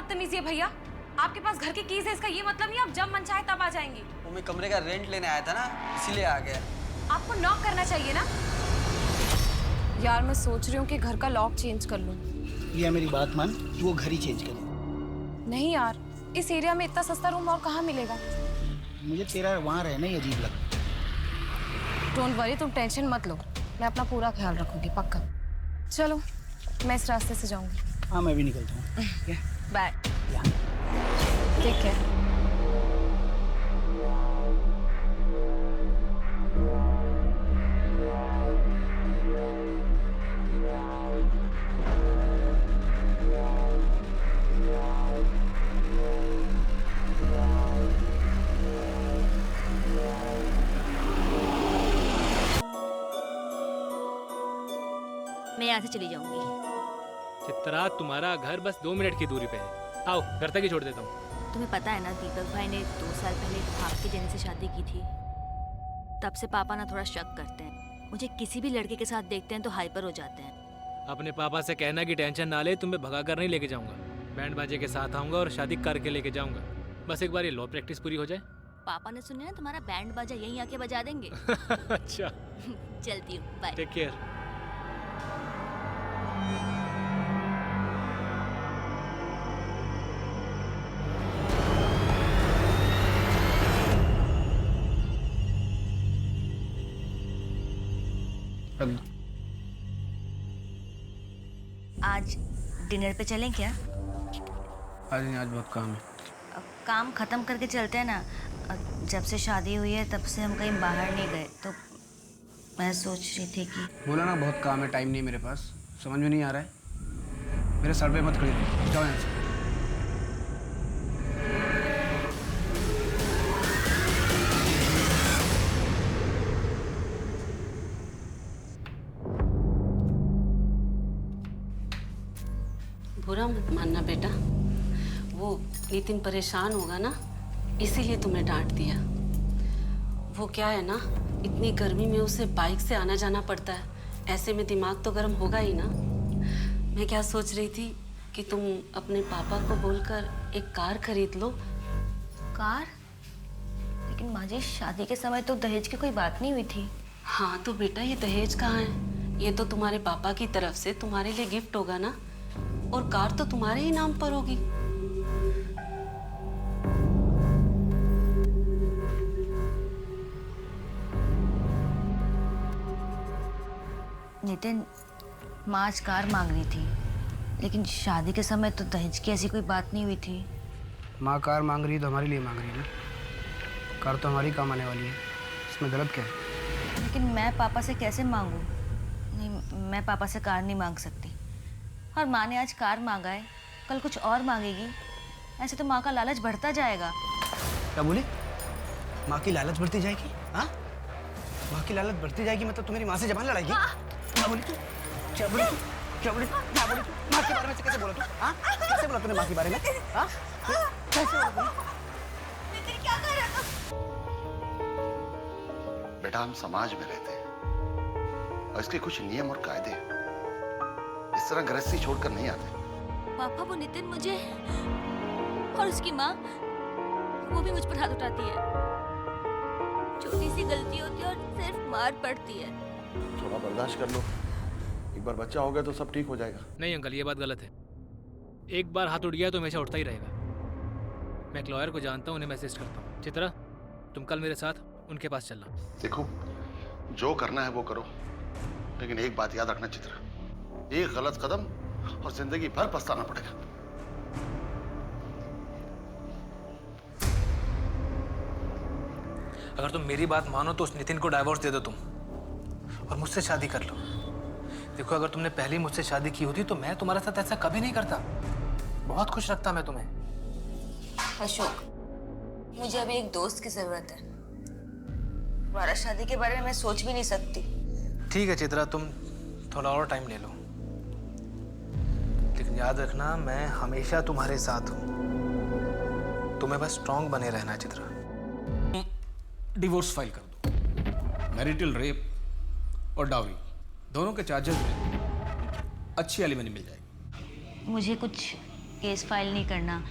बदतमीजी है भैया? आपके पास घर की कीज है, इसका ये मतलब नहीं आप जब मन चाहे तब आ जाएंगे। वो मैं कमरे का रेंट लेने आया था ना, इसीलिए आ गया। आपको नॉक करना चाहिए ना। यार मैं सोच रही हूँ कि घर का लॉक चेंज कर लूँ। ये मेरी बात मान, वो घर ही चेंज करे। नहीं यार, इस एरिया में इतना सस्ता रूम और कहाँ मिलेगा। मुझे तेरा वहाँ रहना ही अजीब लगता। डोंट वरी, तुम टेंशन मत लो, मैं अपना पूरा ख्याल रखूंगी पक्का। चलो मैं इस रास्ते से जाऊंगी। हाँ मैं भी निकलता हूँ। बाय। Take care. मैं यहाँ से चली जाऊंगी। चित्रा, तुम्हारा घर बस 2 मिनट की दूरी पे है। आओ, घर तक ही छोड़ देता हूँ। तुम्हें पता है ना, दीपक भाई ने 2 साल पहले आपके जन से शादी की थी। तब से पापा ना थोड़ा शक करते हैं। मुझे किसी भी लड़के के साथ देखते हैं तो हाइपर हो जाते हैं। अपने पापा से कहना कि टेंशन ना ले, तुम्हें भगा कर नहीं लेके जाऊंगा। बैंड बाजे के साथ आऊंगा और शादी करके लेके जाऊंगा। बस एक बार ये लॉ प्रैक्टिस पूरी हो जाए। पापा ने सुने ना तुम्हारा बैंड बाजा यहीं आके बजा देंगे। अच्छा, चलती हूँ, बाय। Take care. आज डिनर पे चलें क्या? आज नहीं, आज बहुत काम है। काम खत्म करके चलते हैं ना। जब से शादी हुई है तब से हम कहीं बाहर नहीं गए, तो मैं सोच रही थी कि बोला ना बहुत काम है, टाइम नहीं है मेरे पास। समझ में नहीं आ रहा है। मेरे सर पे मत खड़ी रहो, जाओ यहाँ से। बुरा मत मानना बेटा, वो नितिन परेशान होगा ना, इसीलिए तुम्हें डांट दिया। वो क्या है ना, इतनी गर्मी में उसे बाइक से आना जाना पड़ता है, ऐसे में दिमाग तो गर्म होगा ही ना। मैं क्या सोच रही थी कि तुम अपने पापा को बोलकर एक कार खरीद लो। कार? लेकिन माँ जी, शादी के समय तो दहेज की कोई बात नहीं हुई थी। हाँ तो बेटा, ये दहेज कहाँ है? ये तो तुम्हारे पापा की तरफ से तुम्हारे लिए गिफ्ट होगा ना, और कार तो तुम्हारे ही नाम पर होगी। नितिन, माँ आज कार मांग रही थी, लेकिन शादी के समय तो दहेज की ऐसी कोई बात नहीं हुई थी। माँ कार मांग रही है तो हमारे लिए मांग रही है ना। कार तो हमारी काम आने वाली है, इसमें गलत क्या है? लेकिन मैं पापा से कैसे मांगूं? नहीं, मैं पापा से कार नहीं मांग सकती। और माँ ने आज कार मांगा है, कल कुछ और मांगेगी। ऐसे तो माँ का लालच बढ़ता जाएगा। क्या बोली? माँ की लालच बढ़ती जाएगी? हाँ, माँ की लालच बढ़ती जाएगी मतलब तुम्हारी माँ से जबान लड़ाएगी? क्या बोली तू? क्या बोली तू? क्या बोली? क्या बोली तू? माँ के बारे में कैसे बोला तू? हाँ, कैसे बोला तूने माँ के बारे में? हाँ, कैसे बोला तूने? क्या कर रहा था? बेटा, हम समाज में रहते हैं और इसके कुछ नियम और कायदे हैं। इस तरह गृहस्थी छोड़कर नहीं आते। पापा, वो नितिन मुझे और उसकी माँ, वो भी मुझ पर हाथ उठाती है। छोटी सी गलती होती है और सिर्फ मार पड़ती है। थोड़ा बर्दाश्त कर लो, एक बार बच्चा हो गया तो सब ठीक हो जाएगा। नहीं अंकल, ये बात गलत है। एक बार हाथ उठ गया तो हमेशा उठता ही रहेगा। मैं एक लॉयर को जानता हूँ, उन्हें मैं असिस्ट करता हूँ। चित्रा, तुम कल मेरे साथ उनके पास चलना। देखो, जो करना है वो करो, लेकिन एक बात याद रखना चित्रा, एक गलत कदम और जिंदगी भर पछताना पड़ेगा। अगर तुम मेरी बात मानो तो उस नितिन को डाइवोर्स दे दो तुम, और मुझसे शादी कर लो। देखो, अगर तुमने पहले मुझसे शादी की होती तो मैं तुम्हारे साथ ऐसा कभी नहीं करता। बहुत खुश रखता मैं तुम्हें। अशोक, मुझे अभी एक दोस्त की जरूरत है। दोबारा शादी के बारे में मैं सोच भी नहीं सकती। ठीक है चित्रा, तुम थोड़ा और टाइम ले लो, लेकिन याद रखना मैं हमेशा तुम्हारे साथ हूं। तुम्हें बस स्ट्रांग बने रहना है चित्रा। डिवोर्स फाइल कर दो। मैरिटल रेप और डाउरी दोनों के चार्जेस में अच्छी एलिमनी मिल जाएगी। मुझे कुछ केस फाइल नहीं करना।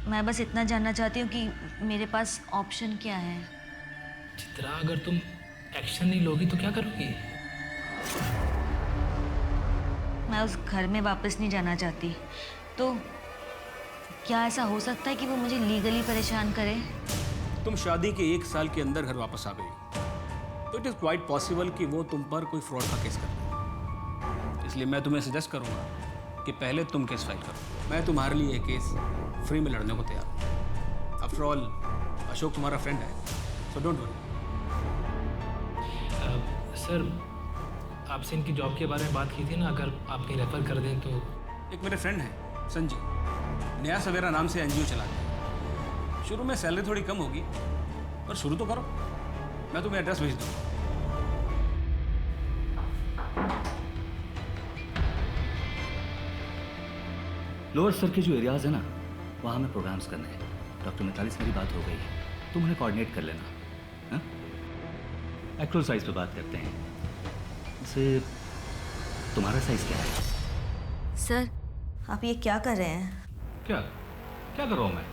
मैं बस इतना जानना चाहती हूँ कि मेरे पास ऑप्शन क्या है। चित्रा, अगर तुम एक्शन नहीं लोगी तो क्या करोगी? मैं उस घर में वापस नहीं जाना चाहती। तो क्या ऐसा हो सकता है कि वो मुझे लीगली परेशान करे? तुम शादी के 1 साल के अंदर घर वापस आ गई तो इट इज़ क्वाइट पॉसिबल कि वो तुम पर कोई फ्रॉड का केस कर दे। इसलिए मैं तुम्हें सजेस्ट करूंगा कि पहले तुम केस फाइल करो। मैं तुम्हारे लिए ये केस फ्री में लड़ने को तैयार हूँ। आफ्टर ऑल अशोक तुम्हारा फ्रेंड है, सो डोंट वरी। सर, आपसे इनकी जॉब के बारे में बात की थी ना, अगर आप कहीं रेफर कर दें तो। एक मेरे फ्रेंड है संजय, नया सवेरा नाम से एनजीओ चलाते हैं। शुरू में सैलरी थोड़ी कम होगी पर शुरू तो करो। मैं तुम्हें एड्रेस भेज दूँगा। लोअर सर के जो एरियाज है ना, वहाँ हमें प्रोग्राम्स करने हैं। डॉक्टर मिताली से मेरी बात हो गई है, तुम उन्हें कोऑर्डिनेट कर लेना। हाँ, एक्चुअल साइज पे बात करते हैं। वैसे तुम्हारा साइज क्या है? सर, आप ये क्या कर रहे हैं? क्या क्या कर रहा हूँ मैं?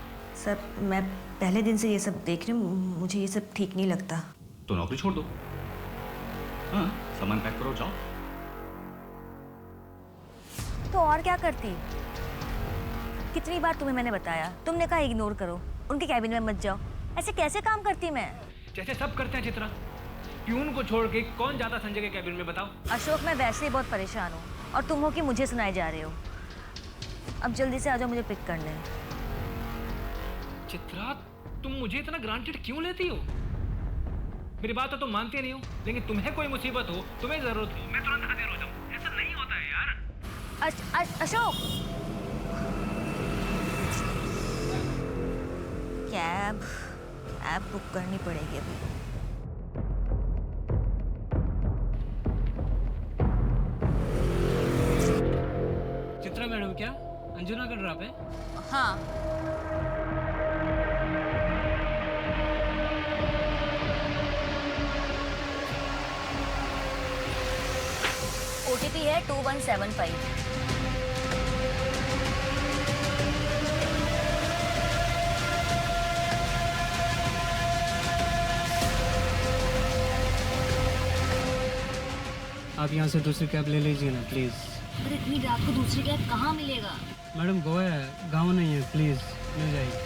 सर, मैं पहले दिन से ये सब देख रही हूँ, मुझे ये सब ठीक नहीं लगता। तो नौकरी छोड़ दो। हाँ, सामान पैक करो, जाओ। तो और क्या करती? कितनी बार तुम्हें मैंने बताया, तुमने कहा इग्नोर करो, उनके कैबिन में मत जाओ। ऐसे कैसे काम करती मैं? जैसे सब करते हैं चित्रा। प्यून को छोड़ के कौन जाता संजय के कैबिन में, बताओ? अशोक, मैं वैसे ही बहुत परेशान हूँ और तुम हो कि मुझे सुनाए जा रहे हो। अब जल्दी से आ जाओ मुझे पिक करने। चित्रा, तुम मुझे इतना ग्रांटेड क्यों लेती हो? मेरी बात तो तुम मानती नहीं हो, लेकिन तुम्हें कोई मुसीबत हो, तुम्हें जरूरत हो, मैं तुरंत हाजिर हो जाऊं। ऐसा नहीं होता है यार। अशोक, कैब बुक करनी पड़ेगी अभी। चित्रा मैडम, क्या अंजुना का ड्रॉप है? हाँ। OTP है 2175। आप यहाँ से दूसरी कैब ले लीजिए ना प्लीज़। पर इतनी रात को दूसरी कैब कहाँ मिलेगा? मैडम, गोवा है, गाँव नहीं है, प्लीज़ मिल जाएगी।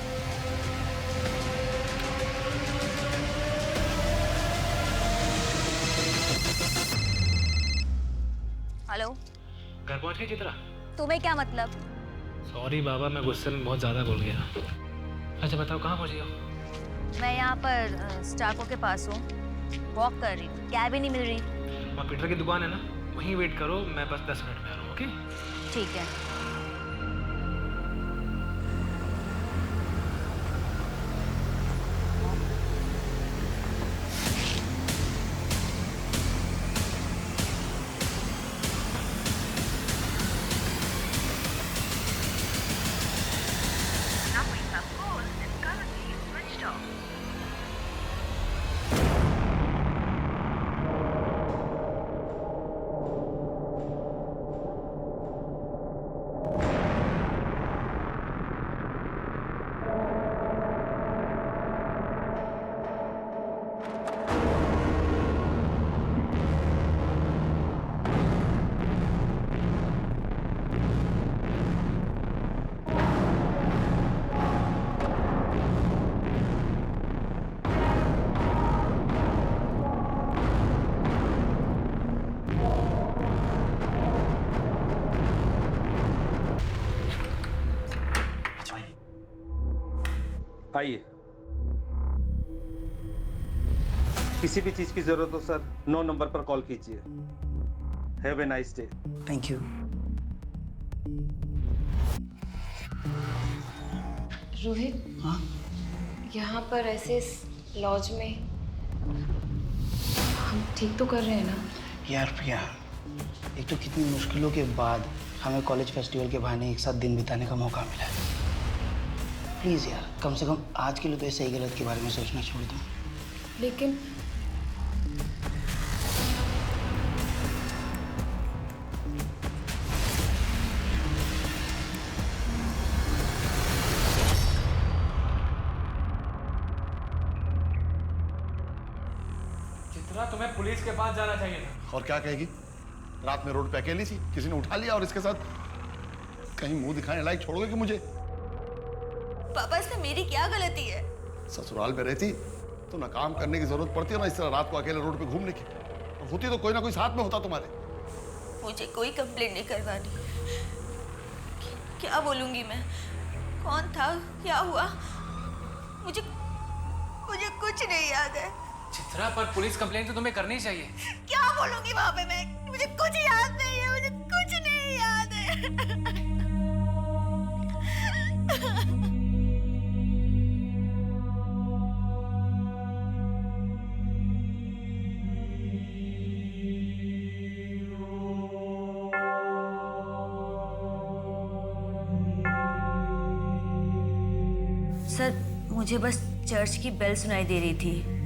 हेलो, घर पहुंच गई चित्रा? तुम्हें क्या मतलब? सॉरी बाबा, मैं गुस्से में बहुत ज़्यादा बोल गया। अच्छा बताओ, कहाँ पहुंची हो? मैं यहाँ पर स्टाको के पास हूँ, वॉक कर रही हूँ, कैब ही नहीं मिल रही। वहाँ पीटर की दुकान है ना, वहीं वेट करो, मैं बस 10 मिनट में आ रहा हूँ। ओके? ठीक है। आइए। किसी भी चीज की जरूरत हो सर, 9 नंबर पर कॉल कीजिए। Have a nice day. Thank you. Rohit, हाँ? यहाँ पर ऐसे लॉज में हम ठीक तो कर रहे हैं ना? यार प्रिया, एक तो कितनी मुश्किलों के बाद हमें कॉलेज फेस्टिवल के बहाने एक साथ दिन बिताने का मौका मिला है। प्लीज़ यार, कम से कम आज के लिए तो सही गलत के बारे में सोचना छोड़ दो। लेकिन चित्रा, तुम्हें पुलिस के पास जाना चाहिए था। और क्या कहेगी? रात में रोड पे अकेली थी, किसी ने उठा लिया और इसके साथ कहीं मुंह दिखाने लायक छोड़ोगे कि मुझे? पापा, इसमें मेरी क्या गलती है? ससुराल में रहती तो ना काम करने की जरूरत पड़ती है ना इस तरह रात को अकेले रोड पे घूमने की। और होती तो कोई ना कोई साथ में होता तुम्हारे। मुझे कोई कंप्लेंट नहीं करवानी। क्या बोलूंगी मैं? कौन था, क्या हुआ? मुझे कुछ नहीं याद है। चित्रा, पर पुलिस कंप्लेंट तो तुम्हें करनी चाहिए। क्या बोलूंगी वहां पे मैं? मुझे कुछ याद नहीं है, मुझे कुछ नहीं याद है। सर, मुझे बस चर्च की बेल सुनाई दे रही थी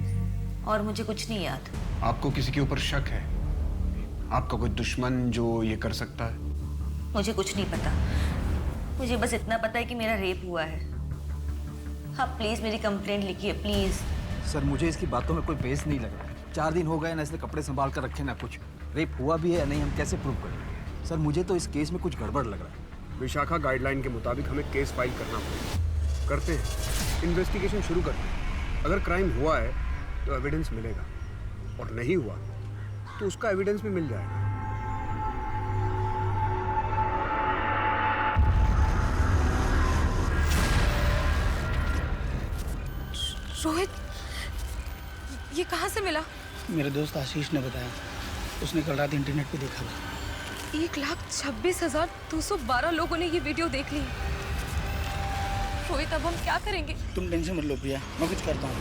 और मुझे कुछ नहीं याद। आपको किसी के ऊपर शक है? आपका कोई दुश्मन जो ये कर सकता है? मुझे कुछ नहीं पता। मुझे बस इतना पता है कि मेरा रेप हुआ है। हाँ, प्लीज मेरी कंप्लेंट लिखिए, प्लीज। सर, मुझे इसकी बातों में कोई बेस नहीं लग रहा। 4 दिन हो गए ना, इसने कपड़े संभाल कर रखे ना कुछ। रेप हुआ भी है या नहीं, हम कैसे प्रूव करें? सर, मुझे तो इस केस में कुछ गड़बड़ लग रहा है। विशाखा गाइडलाइन के मुताबिक हमें केस फाइल करना पड़ेगा। करते हैं, इन्वेस्टिगेशन शुरू करते हैं। अगर क्राइम हुआ है तो एविडेंस मिलेगा, और नहीं हुआ तो उसका एविडेंस भी मिल जाएगा। रोहित, ये कहाँ से मिला? मेरे दोस्त आशीष ने बताया। उसने कल रात इंटरनेट पे देखा था। 1,26,212 लोगों ने ये वीडियो देख ली। रोहित, अब हम क्या करेंगे? तुम टेंशन मत लो प्रिया, मैं कुछ करता हूँ।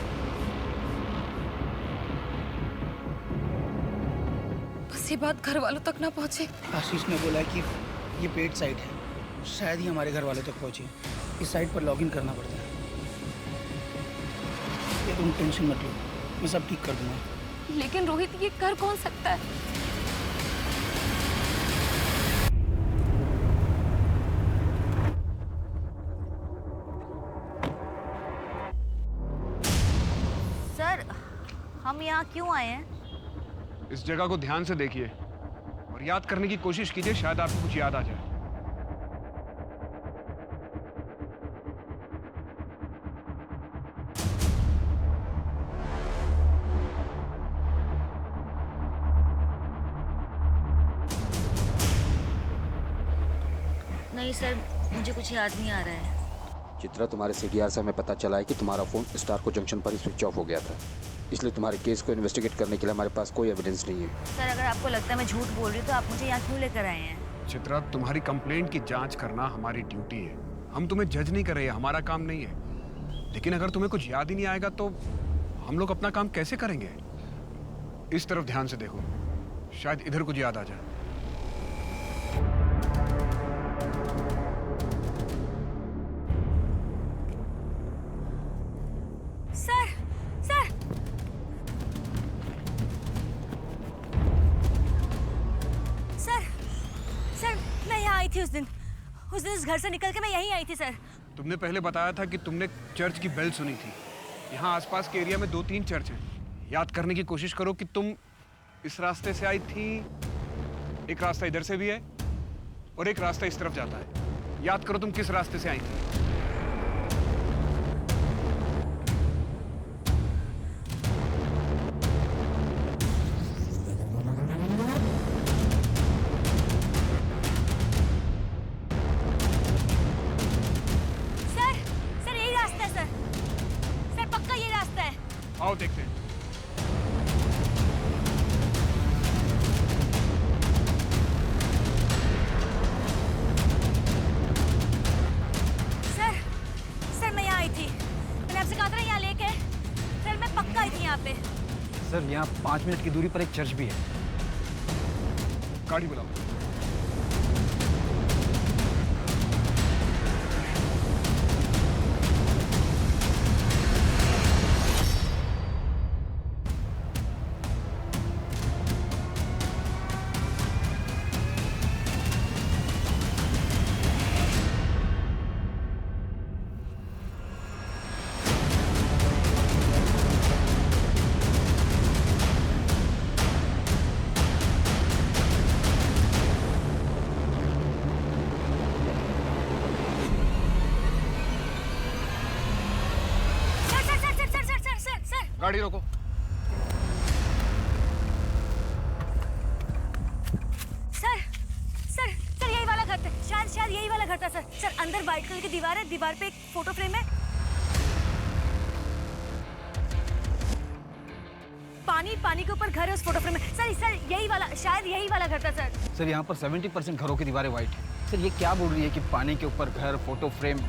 बस ये बात घर वालों तक ना पहुँचे। आशीष ने बोला कि ये पेड साइट है, शायद ही हमारे घर वालों तक पहुँचे। इस साइट पर लॉगिन करना पड़ता है। ये तुम टेंशन मत लो, मैं सब ठीक कर दूंगा। लेकिन रोहित, ये कर कौन सकता है? सर, हम यहाँ क्यों आए हैं? इस जगह को ध्यान से देखिए और याद करने की कोशिश कीजिए, शायद आपको कुछ याद आ जाए। नहीं सर, मुझे कुछ याद नहीं आ रहा है। चित्रा, तुम्हारे सीडीआर से हमें पता चला है कि तुम्हारा फोन स्टारको जंक्शन पर ही स्विच ऑफ हो गया था, इसलिए तुम्हारे केस को इन्वेस्टिगेट करने के लिए हमारे पास कोई एविडेंस नहीं है। सर, अगर आपको लगता है मैं झूठ बोल रही हूँ तो आप मुझे यहाँ क्यों लेकर आए हैं? चित्रा, तुम्हारी कंप्लेंट की जांच करना हमारी ड्यूटी है। हम तुम्हें जज नहीं कर रहे हैं, हमारा काम नहीं है। लेकिन अगर तुम्हें कुछ याद ही नहीं आएगा तो हम लोग अपना काम कैसे करेंगे? इस तरफ ध्यान से देखो, शायद इधर कुछ याद आ जाए। सर, सर, सर, सर, मैं यहाँ आई थी उस दिन इस घर से निकल के मैं यहीं आई थी सर। तुमने पहले बताया था कि तुमने चर्च की बेल सुनी थी। यहाँ आसपास के एरिया में 2-3 चर्च हैं। याद करने की कोशिश करो कि तुम इस रास्ते से आई थी। एक रास्ता इधर से भी है और एक रास्ता इस तरफ जाता है। याद करो तुम किस रास्ते से आई थी। आओ देखते हैं। सर, सर मैं यहाँ आई थी। मैंने आपसे कहा था ना यहाँ लेके। सर मैं पक्का आई थी यहाँ पे। सर, यहाँ 5 मिनट की दूरी पर एक चर्च भी है। गाड़ी बुलाओ। गाड़ी रोको। सर सर सर यही वाला घर था, शायद यही वाला घर था सर। सर अंदर व्हाइट कलर की दीवार है, दीवार पे एक फोटो फ्रेम है। पानी के ऊपर घर है, उस फोटो फ्रेम में। सर यही वाला, शायद यही वाला घर था सर। सर यहाँ पर 70% घरों की दीवारें वाइट है। सर ये क्या बोल रही है कि पानी के ऊपर घर, फोटो फ्रेम?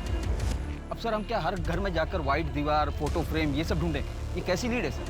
अब सर हम क्या हर घर में जाकर वाइट दीवार, फोटो फ्रेम ये सब ढूंढें? ये कैसी लीड है सर?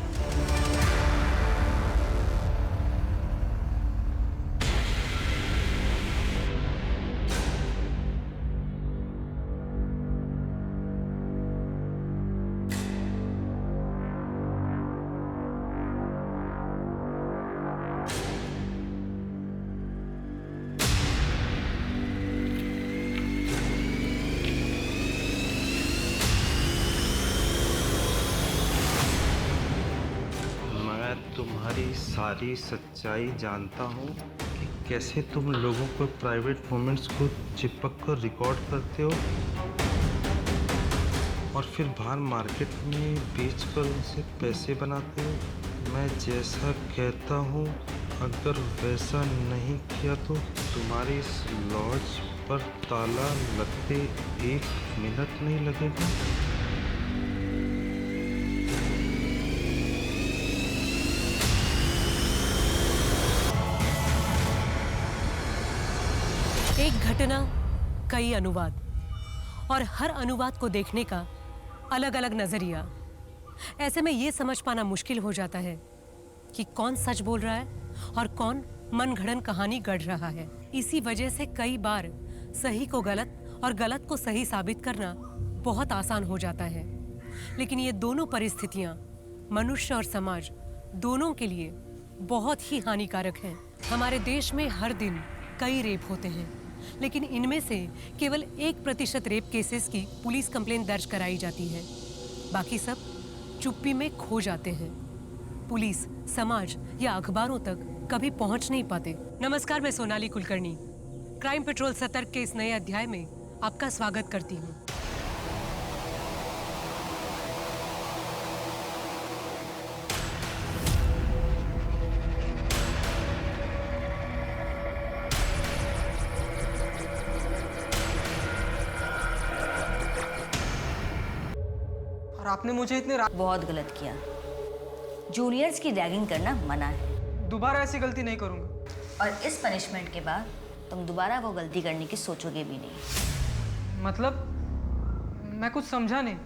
तुम्हारी सारी सच्चाई जानता हूँ कि कैसे तुम लोगों को प्राइवेट मोमेंट्स को चिपक कर रिकॉर्ड करते हो और फिर बाहर मार्केट में बेचकर उनसे पैसे बनाते हो। मैं जैसा कहता हूँ अगर वैसा नहीं किया तो तुम्हारी इस लॉज पर ताला लगते 1 मिनट नहीं लगेगा। एक घटना, कई अनुवाद, और हर अनुवाद को देखने का अलग अलग नजरिया। ऐसे में ये समझ पाना मुश्किल हो जाता है कि कौन सच बोल रहा है और कौन मनगढ़ंत कहानी गढ़ रहा है। इसी वजह से कई बार सही को गलत और गलत को सही साबित करना बहुत आसान हो जाता है। लेकिन ये दोनों परिस्थितियां मनुष्य और समाज दोनों के लिए बहुत ही हानिकारक हैं। हमारे देश में हर दिन कई रेप होते हैं, लेकिन इनमें से केवल 1% रेप केसेस की पुलिस कंप्लेंट दर्ज कराई जाती है। बाकी सब चुप्पी में खो जाते हैं। पुलिस, समाज या अखबारों तक कभी पहुंच नहीं पाते। नमस्कार, मैं सोनाली कुलकर्णी क्राइम पेट्रोल सतर्क के इस नए अध्याय में आपका स्वागत करती हूँ। आपने मुझे इतने बहुत गलत किया। जूनियर्स की रैगिंग करना मना है। दोबारा ऐसी गलती नहीं करूंगा। और इस पनिशमेंट के बाद तुम दोबारा वो गलती करने की सोचोगे भी नहीं। मतलब मैं कुछ समझा नहीं।